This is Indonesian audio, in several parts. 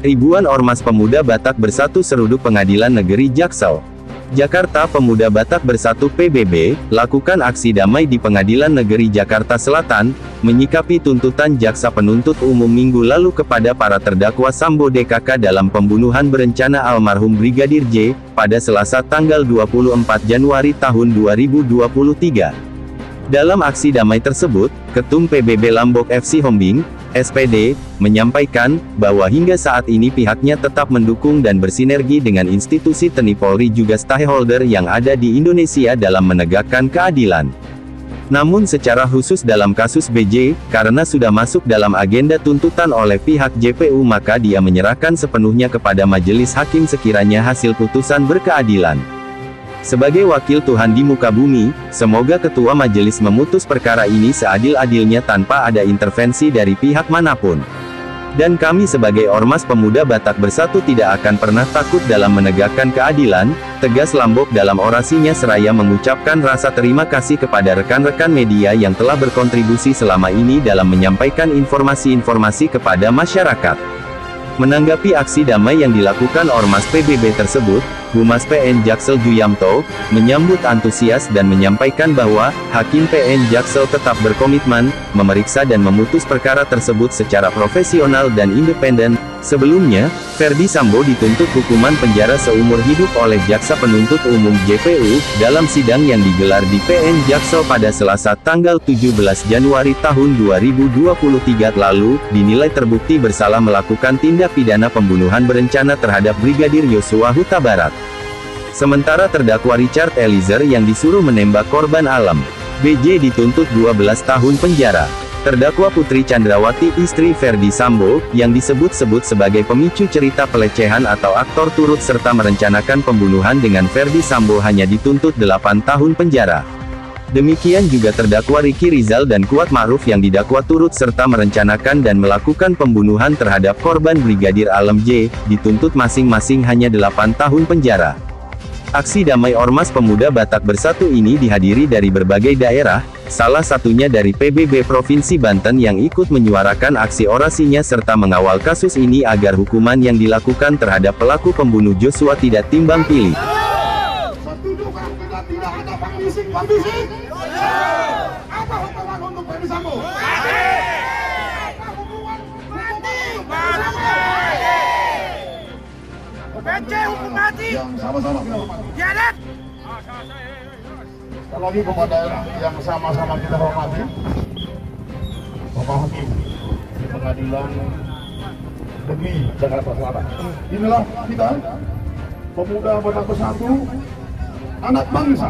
Ribuan ormas pemuda Batak Bersatu seruduk Pengadilan Negeri Jaksel, Jakarta. Pemuda Batak Bersatu PBB, lakukan aksi damai di Pengadilan Negeri Jakarta Selatan, menyikapi tuntutan jaksa penuntut umum minggu lalu kepada para terdakwa Sambo DKK dalam pembunuhan berencana almarhum Brigadir J, pada Selasa tanggal 24 Januari tahun 2023. Dalam aksi damai tersebut, Ketum PBB Lambok FC Hombing, SPD, menyampaikan, bahwa hingga saat ini pihaknya tetap mendukung dan bersinergi dengan institusi TNI Polri juga stakeholder yang ada di Indonesia dalam menegakkan keadilan. Namun secara khusus dalam kasus BJ, karena sudah masuk dalam agenda tuntutan oleh pihak JPU maka dia menyerahkan sepenuhnya kepada majelis hakim sekiranya hasil putusan berkeadilan. Sebagai wakil Tuhan di muka bumi, semoga ketua majelis memutus perkara ini seadil-adilnya tanpa ada intervensi dari pihak manapun. Dan kami sebagai Ormas Pemuda Batak Bersatu tidak akan pernah takut dalam menegakkan keadilan, tegas Lambok dalam orasinya seraya mengucapkan rasa terima kasih kepada rekan-rekan media yang telah berkontribusi selama ini dalam menyampaikan informasi-informasi kepada masyarakat. Menanggapi aksi damai yang dilakukan Ormas PBB tersebut, Humas PN Jaksel Juyamto, menyambut antusias dan menyampaikan bahwa, Hakim PN Jaksel tetap berkomitmen, memeriksa dan memutus perkara tersebut secara profesional dan independen. Sebelumnya, Ferdi Sambo dituntut hukuman penjara seumur hidup oleh Jaksa Penuntut Umum JPU, dalam sidang yang digelar di PN Jaksel pada Selasa tanggal 17 Januari tahun 2023 lalu, dinilai terbukti bersalah melakukan tindak pidana pembunuhan berencana terhadap Brigadir Yosua Huta Barat. Sementara terdakwa Richard Eliezer yang disuruh menembak korban Alam, BJ dituntut 12 tahun penjara. Terdakwa Putri Chandrawati istri Ferdi Sambo, yang disebut-sebut sebagai pemicu cerita pelecehan atau aktor turut serta merencanakan pembunuhan dengan Ferdi Sambo hanya dituntut 8 tahun penjara. Demikian juga terdakwa Ricky Rizal dan Kuat Ma'ruf yang didakwa turut serta merencanakan dan melakukan pembunuhan terhadap korban Brigadir Alam J, dituntut masing-masing hanya 8 tahun penjara. Aksi damai Ormas Pemuda Batak Bersatu ini dihadiri dari berbagai daerah, salah satunya dari PBB Provinsi Banten yang ikut menyuarakan aksi orasinya serta mengawal kasus ini agar hukuman yang dilakukan terhadap pelaku pembunuh Joshua tidak timbang pilih. Setujukah tidak ada pembisik? Apa hukuman untuk Ferdi Sambo? BJ hukum mati. Yang sama-sama kita hormati. Jalan. Sekali lagi kepada yang sama-sama kita hormati, Bapak Hakim di Pengadilan Negeri Jakarta Selatan. Inilah kita, pemuda Batak Bersatu, anak bangsa,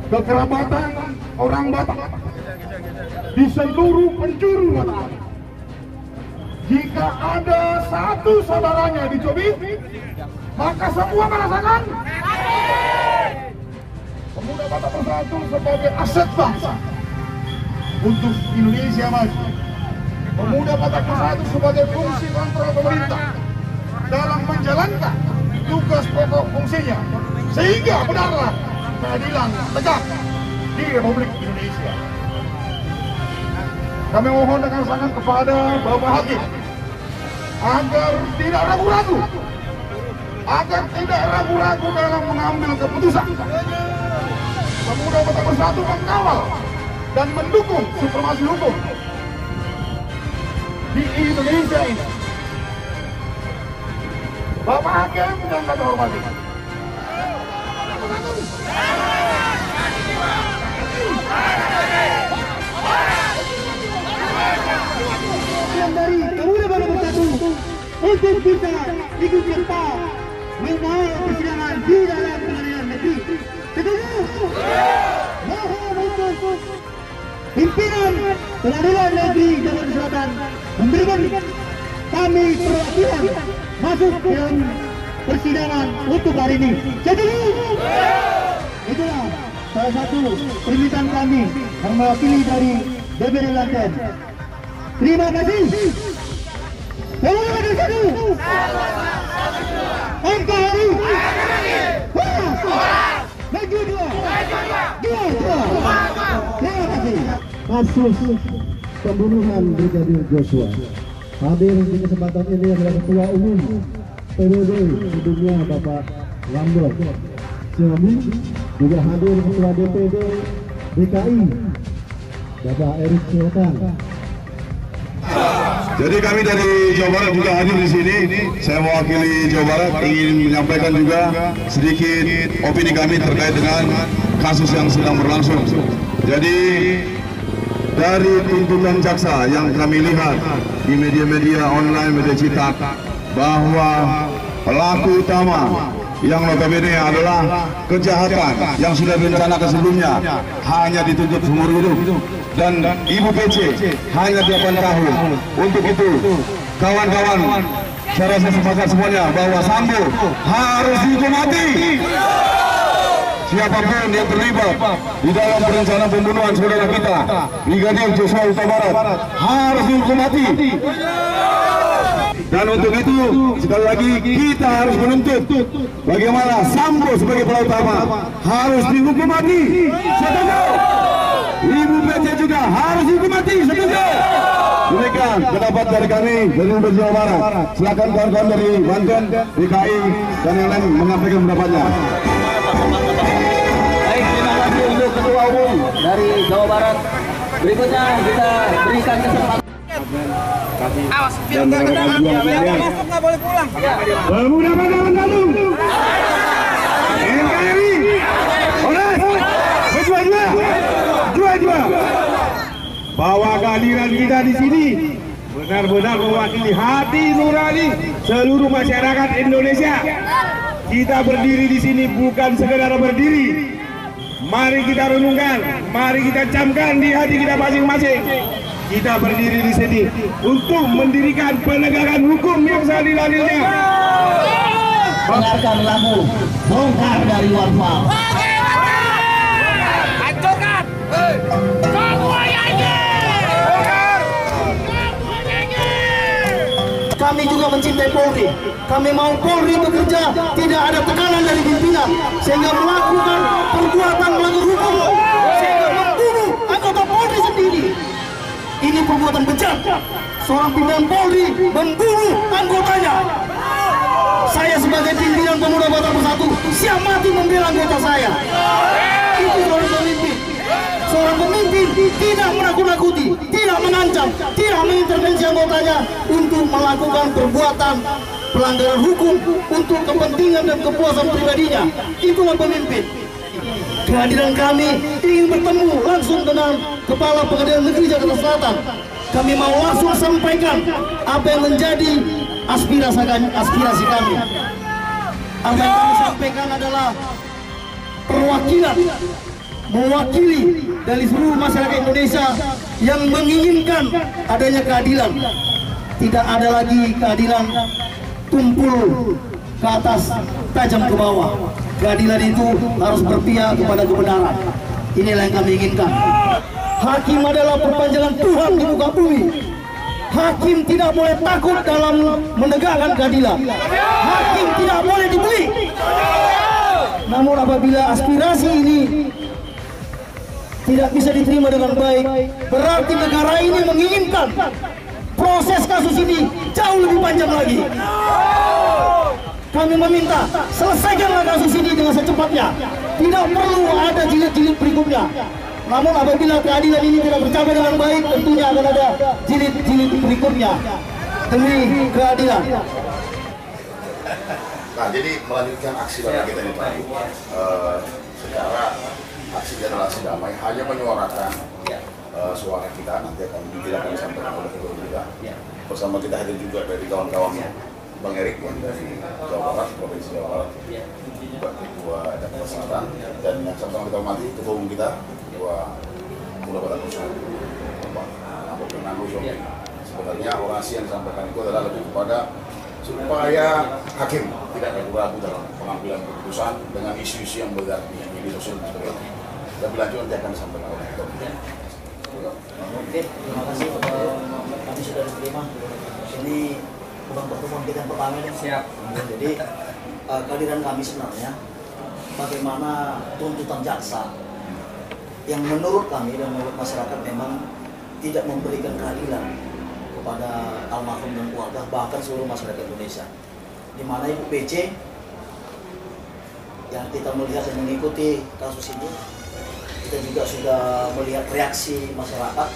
kekerabatan orang Batak di seluruh penjuru Batak. Jika ada satu saudaranya dicubit, maka semua merasakan. Pemuda Batak Bersatu sebagai aset bangsa untuk Indonesia maju. Pemuda Batak Bersatu sebagai fungsi kontrol pemerintah dalam menjalankan tugas pokok fungsinya, sehingga benarlah keadilan tegak di Republik Indonesia. Kami mohon dengan sangat kepada Bapak Hakim agar tidak ragu-ragu dalam mengambil keputusan. Pemuda Batak Bersatu mengawal dan mendukung supremasi hukum di Indonesia ini. Bapak Hakim yang kami hormati, dari Pemuda Batak Bersatu untuk bisa ikut serta mengawal persidangan di dalam pengadilan negeri. Setuju? Mohon untuk pimpinan Pengadilan Negeri Jakarta Selatan memberikan kami perwakilan masuk dalam persidangan untuk hari ini. Setuju? Itulah salah satu permintaan kami yang mewakili dari DPD Banten. Terima kasih. Pemuda Bersatu. NKRI. Maju dua. Terima kasih. Kasus pembunuhan Brigadir Joshua. Hadir di kesempatan ini adalah Ketua Umum PBB sebelumnya Bapak Ranggo Siami, juga hadir Ketua DPD DKI Bapak Erik Sultan. Jadi kami dari Jawa Barat juga hadir di sini. Saya mewakili Jawa Barat ingin menyampaikan juga sedikit opini kami terkait dengan kasus yang sedang berlangsung. Jadi dari tuntutan jaksa yang kami lihat di media-media online, media cetak, bahwa pelaku utama yang notabene adalah kejahatan yang sudah direncanakan sebelumnya hanya dituntut seumur hidup, dan Ibu PC hanya 8 tahun. Untuk itu, kawan-kawan, saya rasa sepakat semuanya bahwa Sambo harus dihukum mati. Siapapun yang terlibat di dalam perencanaan pembunuhan saudara kita Brigadir Joshua Huta Barat harus dihukum mati. Dan untuk itu, sekali lagi kita harus menuntut bagaimana Sambo sebagai pelaku utama harus dihukum mati. Setuju? Ibu PC juga harus dihukum mati. Setuju? Demikian pendapat dari kami dari Jawa Barat. Silakan kawan-kawan dari Banten, DKI dan yang lain menyampaikan pendapatnya. Baik, terima kasih untuk Ketua Umum dari Jawa Barat. Berikutnya kita berikan kesempatan. Awas, biar nggak kena. Yang masuk nggak boleh pulang. Pemuda Batak Bersatu NKRI oleh berjuang bahwa kehadiran kita di sini benar-benar mewakili hati nurani seluruh masyarakat Indonesia. Kita berdiri di sini bukan sekedar berdiri. Mari kita renungkan, mari kita camkan di hati kita masing-masing. Kita berdiri di sini untuk mendirikan penegakan hukum yang seadil-adilnya. Dengarkan lagu Bongkar dari Warfa. Hancurkan! Semuanya ini! Bongkar! Semuanya ini! Kami juga mencintai Polri. Kami mau Polri bekerja tidak ada tekanan dari pimpinan sehingga melakukan perbuatan melanggar hukum, sehingga membunuh anggota Polri sendiri. Ini perbuatan bejat. Seorang pimpinan Polri membunuh anggotanya. Saya sebagai pimpinan Pemuda Batak Bersatu siap mati membela anggota saya. Itu seorang pemimpin. Seorang pemimpin tidak menakut-nakuti, tidak mengancam, tidak mengintervensi anggotanya untuk melakukan perbuatan pelanggaran hukum untuk kepentingan dan kepuasan pribadinya. Itulah pemimpin. Kehadiran kami ingin bertemu langsung dengan Kepala Pengadilan Negeri Jakarta Selatan. Kami mau langsung sampaikan apa yang menjadi aspirasi kami. Apa yang kami sampaikan adalah perwakilan mewakili dari seluruh masyarakat Indonesia yang menginginkan adanya keadilan. Tidak ada lagi keadilan tumpul ke atas, tajam ke bawah. Keadilan itu harus berpihak kepada kebenaran. Inilah yang kami inginkan. Hakim adalah perpanjangan Tuhan di muka bumi. Hakim tidak boleh takut dalam menegakkan keadilan. Hakim tidak boleh dibeli. Namun apabila aspirasi ini tidak bisa diterima dengan baik, berarti negara ini menginginkan proses kasus ini jauh lebih panjang lagi. Kami meminta selesaikanlah kasus ini dengan secepatnya. Tidak perlu ada jilid-jilid berikutnya. Namun apabila keadilan ini tidak tercapai dengan baik, tentunya akan ada jilid-jilid berikutnya demi keadilan. Nah, jadi melanjutkan aksi damai kita ini Pak, secara aksi generasi damai hanya menyuarakan suara kita. Nanti akan disampaikan oleh ketua kita. Bersama kita hadir juga dari kawan-kawannya Bang Erik yang dari Jawa Barat, Provinsi Jawa Barat, juga Ketua Jakarta Selatan, dan yang sama kita hormati Ketua Umum kita, Ketua Pemuda Batak Bersatu, Bapak Nanggo Somi. Sebenarnya orasi yang disampaikan itu adalah lebih kepada supaya hakim tidak ragu-ragu dalam pengambilan keputusan dengan isu-isu yang beredar di media sosial dan sebagainya. Lebih lanjut nanti akan disampaikan oleh Ketua. Oke, terima kasih. Kami sudah diterima. Ini bukan pertemuan kita yang pertama ini. Siap. Jadi kehadiran kami sebenarnya bagaimana tuntutan jaksa yang menurut kami dan menurut masyarakat memang tidak memberikan keadilan kepada almarhum dan keluarga, bahkan seluruh masyarakat Indonesia. Di mana Ibu PC yang kita melihat dan mengikuti kasus ini, kita juga sudah melihat reaksi masyarakat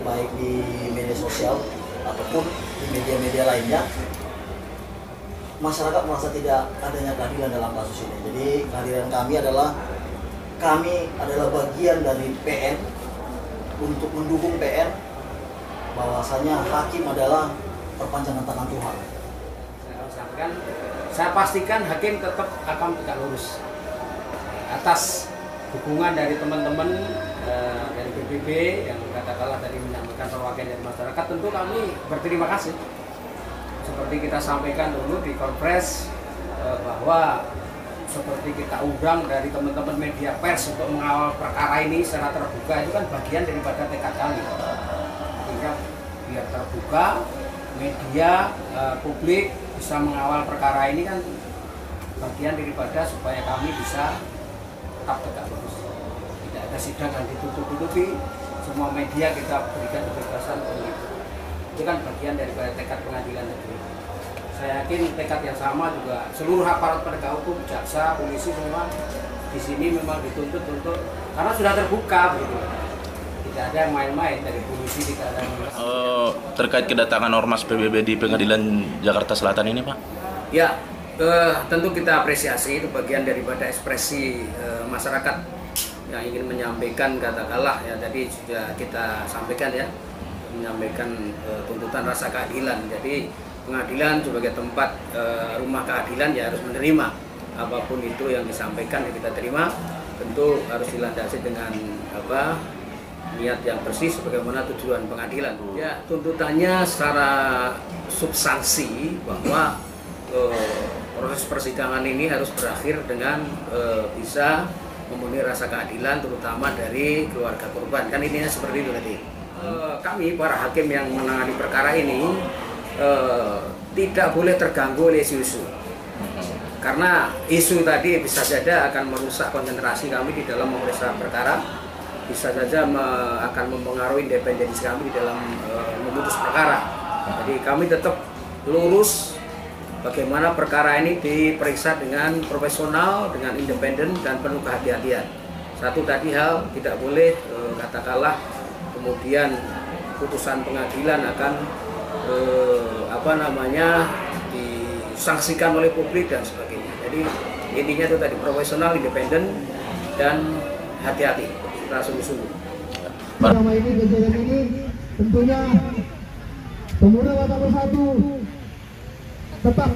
baik di media sosial ataupun di media-media lainnya. Masyarakat merasa tidak adanya keadilan dalam kasus ini. Jadi kehadiran kami adalah bagian dari PN untuk mendukung PN bahwasanya hakim adalah perpanjangan tangan Tuhan. Saya pastikan hakim tetap akan tegak lurus atas dukungan dari teman-teman dari PBB yang katakanlah tadi menyampaikan perwakilan dari masyarakat. Tentu kami berterima kasih. Seperti kita sampaikan dulu di konfres bahwa seperti kita undang dari teman-teman media pers untuk mengawal perkara ini secara terbuka, itu kan bagian daripada tekad kami. Sehingga biar terbuka, media, publik bisa mengawal perkara ini kan bagian daripada supaya kami bisa tetap tegak lurus. Tidak ada sidang yang ditutup-tutupi, semua media kita berikan kebebasan untuk itu. Itu kan bagian daripada tekad pengadilan negeri. Saya yakin tekad yang sama juga seluruh aparat penegak hukum, jaksa, polisi semua di sini memang dituntut untuk karena sudah terbuka begitu. Tidak ada yang main-main dari polisi, tidak ada yang terkait kedatangan ormas PBB di Pengadilan Jakarta Selatan ini, Pak? Ya, tentu kita apresiasi, itu bagian daripada ekspresi masyarakat yang ingin menyampaikan katakanlah ya tadi sudah kita sampaikan ya, menyampaikan tuntutan rasa keadilan. Jadi pengadilan sebagai tempat rumah keadilan ya harus menerima apapun itu yang disampaikan yang kita terima, tentu harus dilandasi dengan niat yang bersih sebagaimana tujuan pengadilan. Ya, tuntutannya secara substansi bahwa proses persidangan ini harus berakhir dengan bisa memenuhi rasa keadilan terutama dari keluarga korban. Kan intinya seperti itu tadi. Kami para hakim yang menangani perkara ini tidak boleh terganggu oleh isu-isu, karena isu tadi bisa saja akan merusak konsentrasi kami di dalam memeriksa perkara, bisa saja akan mempengaruhi independensi kami di dalam memutus perkara. Jadi kami tetap lurus bagaimana perkara ini diperiksa dengan profesional, dengan independen dan penuh kehati-hatian. Satu tadi hal tidak boleh katakanlah kemudian putusan pengadilan akan disanksikan oleh publik dan sebagainya. Jadi intinya itu tadi profesional, independen dan hati-hati, kita sungguh-sungguh. Selama ini kejadian ini tentunya Pemuda Batak Bersatu tetap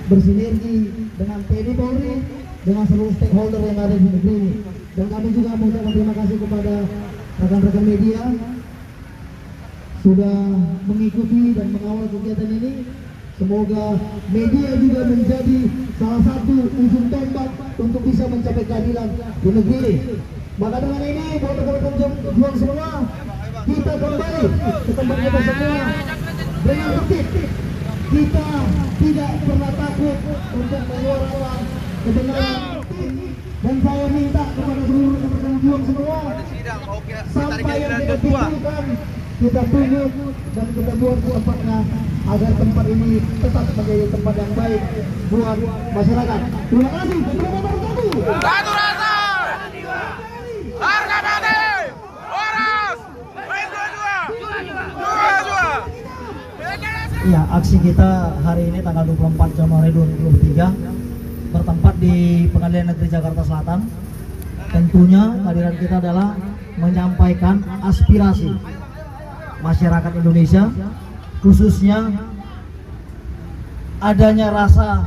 bersinergi dengan TNI Polri, dengan seluruh stakeholder yang ada di negeri ini. Dan kami juga mengucapkan terima kasih kepada rekan-rekan media sudah mengikuti dan mengawal kegiatan ini. Semoga media juga menjadi salah satu ujung tombak untuk bisa mencapai keadilan di negeri ini. Maka dengan ini, buat rekan-rekan juang semua, kita kembali ke tempat kita semua dengan tertib. Kita tidak pernah takut untuk menyuarakan kebenaran. Dan saya minta kepada seluruh rekan-rekan juang semua, sampai yang kita pikirkan, kita tunggu dan kita buat tempatnya agar tempat ini tetap menjadi tempat yang baik buat masyarakat. Terima kasih. Satu rasa, harga mati, Horas, main dua. Ya, aksi kita hari ini tanggal 24 Januari 2023 bertempat di Pengadilan Negeri Jakarta Selatan. Tentunya kehadiran kita adalah menyampaikan aspirasi masyarakat Indonesia, khususnya adanya rasa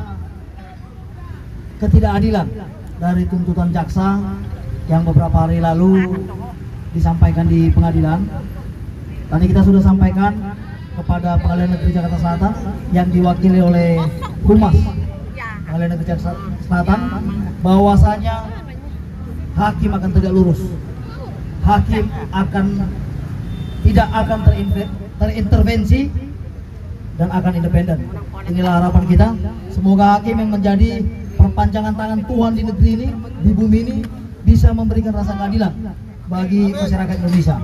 ketidakadilan dari tuntutan jaksa yang beberapa hari lalu disampaikan di pengadilan. Tadi kita sudah sampaikan kepada Pengadilan Negeri Jakarta Selatan yang diwakili oleh Humas Pengadilan Negeri Jakarta Selatan bahwasanya hakim akan tegak lurus, hakim tidak akan terintervensi dan akan independen. Inilah harapan kita. Semoga hakim yang menjadi perpanjangan tangan Tuhan di negeri ini, di bumi ini, bisa memberikan rasa keadilan bagi masyarakat Indonesia.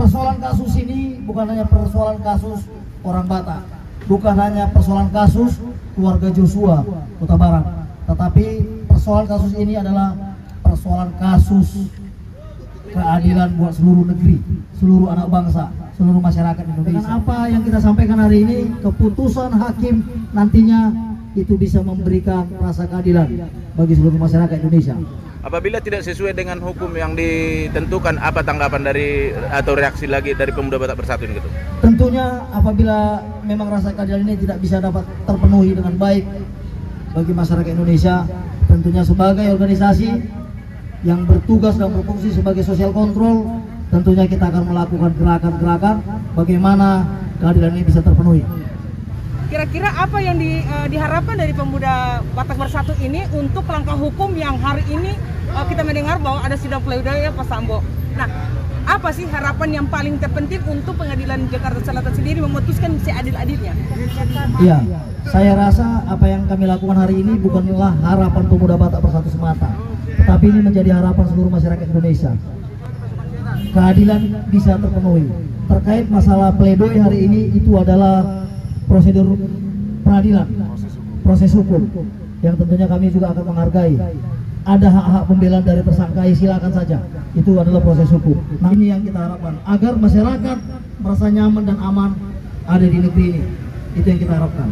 persoalan kasus ini bukan hanya persoalan kasus orang Batak, bukan hanya persoalan kasus keluarga Joshua Kota Barat, tetapi persoalan kasus ini adalah persoalan kasus keadilan buat seluruh negeri, seluruh anak bangsa, seluruh masyarakat Indonesia. Dengan apa yang kita sampaikan hari ini, keputusan hakim nantinya itu bisa memberikan rasa keadilan bagi seluruh masyarakat Indonesia. Apabila tidak sesuai dengan hukum yang ditentukan, apa tanggapan dari atau reaksi lagi dari Pemuda Batak Bersatu ini gitu? Tentunya apabila memang rasa keadilan ini tidak bisa dapat terpenuhi dengan baik bagi masyarakat Indonesia, tentunya sebagai organisasi yang bertugas dan berfungsi sebagai social control, tentunya kita akan melakukan gerakan-gerakan bagaimana keadilan ini bisa terpenuhi. Kira-kira apa yang diharapkan dari Pemuda Batak Bersatu ini untuk langkah hukum yang hari ini kita mendengar bahwa ada sidang pledoi Pak Sambo. Nah, apa sih harapan yang paling terpenting untuk Pengadilan Jakarta Selatan sendiri memutuskan seadil-adilnya? Iya, saya rasa apa yang kami lakukan hari ini bukanlah harapan Pemuda Batak Bersatu semata, tetapi ini menjadi harapan seluruh masyarakat Indonesia. Keadilan bisa terpenuhi. Terkait masalah pledoi hari ini, itu adalah prosedur peradilan, proses hukum yang tentunya kami juga akan menghargai. Ada hak-hak pembelaan dari tersangka, silakan saja, itu adalah proses hukum. Nah, ini yang kita harapkan, agar masyarakat merasa nyaman dan aman ada di negeri ini, itu yang kita harapkan.